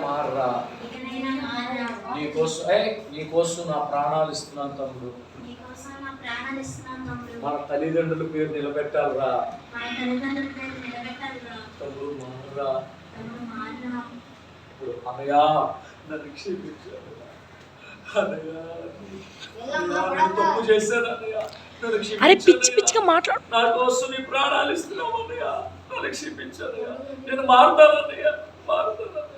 మారరా, నీకోసం నా ప్రాణాలు ఇస్తున్నాను తమ్ముడు. మన తల్లిదండ్రుల పేరు నిలబెట్టాలరా తమ్ముడు. మారరా ఇప్పుడు అన్నయ్యా నన్ను క్షమించారు అన్నయ్యా, తప్పు చేశాను అన్నయ్యా, నన్ను క్షమించు. నా కోసం నీ ప్రాణాలు ఇస్తున్నావు అన్నయ్యా, నన్ను క్షమించాను. నేను మారుతాను అన్నయ్యా, మారుతాను అన్నయ్య,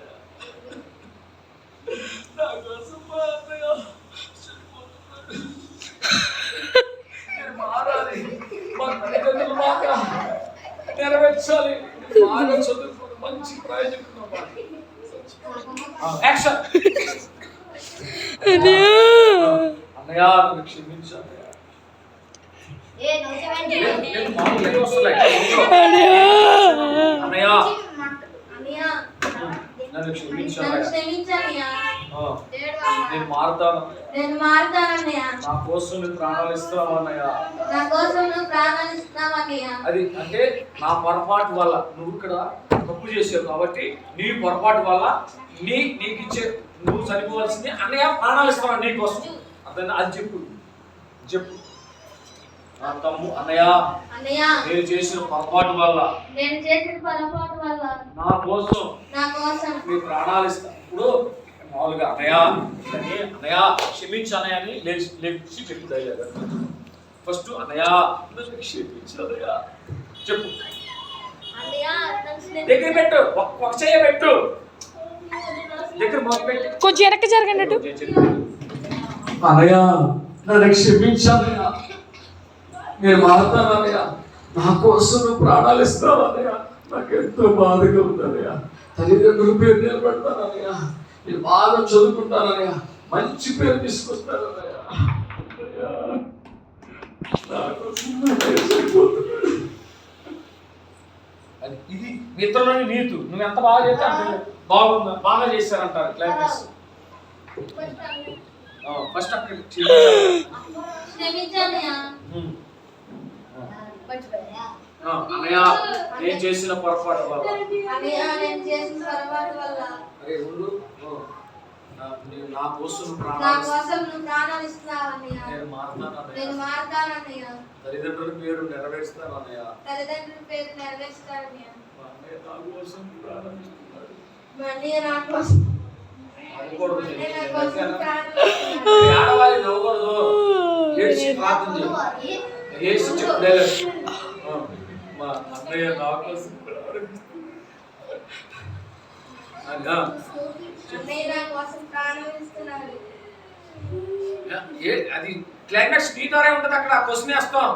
నా కోసం అన్నయ్య నేను మారాలి. మా తల్లిదండ్రులు మాట నెరవేర్చాలి. బాగా చదువుకుని మంచి ప్రయోజనం అన్నయ్య, నన్ను క్షమించాలి. నన్ను క్షమించాలి. నేను మారుతాను. నా కోసం నువ్వు ప్రాణాలు ఇస్తున్నావు అన్నయ్య. అది అంటే నా పొరపాటు వల్ల నువ్వు ఇక్కడ తప్పు చేసావు కాబట్టి నీ పొరపాటు వల్ల నీకు ఇచ్చే నువ్వు చనిపోవాల్సింది అన్నయ్య, ప్రాణాలు ఇస్తున్నావు నీ కోసం. అతను అది చెప్పు చెప్పు. తమ్ము అన్నయ్య, నేను చేసిన పొరపాటు వల్ల నా కోసం మీ ప్రాణాలు ఇస్తా. ఇప్పుడు మామూలుగా అన్నయ్య అన్నయ్య క్షమించు అన్నయ్య అని లేచి చెప్తాయి. ఫస్ట్ అన్నయ్య క్షమించు అన్నయ్య చెప్పు. దగ్గర పెట్టు, ఒక చెయ్య పెట్టు, దగ్గర పెట్టి కొంచెం వెనక్కి జరగనట్టు. అన్నయ్య నన్ను క్షమించాలయ్య, నేను మారుతాను అన్నయ్య, నా కోసం నువ్వు ప్రాణాలు ఇస్తావు అన్నయ్య. నాకు ఎంతో బాధగా ఉందన్నయ్య. తల్లిదండ్రుల పేరు నిలబెడతాను అన్నయ్య, నేను బాగా చదువుకుంటాను అన్నయ్య, మంచి పేరు తీసుకొస్తాను అన్నయ్య. అది ఇది మిత్రులని నీతు. నువ్వు ఎంత బాగా చేస్తే అంత బాగుందా, బాగా చేశారంటారు క్లైమాక్స్. ఫస్ట్ అక్కడ అన్నయ్య నేను చేసిన పొరపాటు వల్ల నా కోసం ప్రాణాలు ఇస్తున్నావు అన్నయ్య, నేను మారుతాను అన్నయ్య, తల్లిదండ్రుల పేరు నెరవేరుస్తాను అన్నయ్య, నా కోసం ప్రాణాలు ఇస్తున్నాడు. ఆడవాళ్ళు నవ్వకూడదు, ఏడ్చి ప్రార్థన చేయాలి. ఏడ్చి చెప్పలేదు మా అన్నయ్య నా కోసం అది క్లైమాక్స్ నీ ద్వారా ఉంటుంది. అక్కడ క్వశ్చన్ వేస్తాం.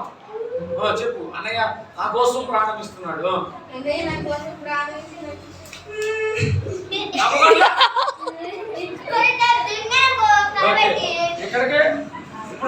చెప్పు అన్నయ్య నా కోసం ప్రాణం ఇస్తున్నాడు.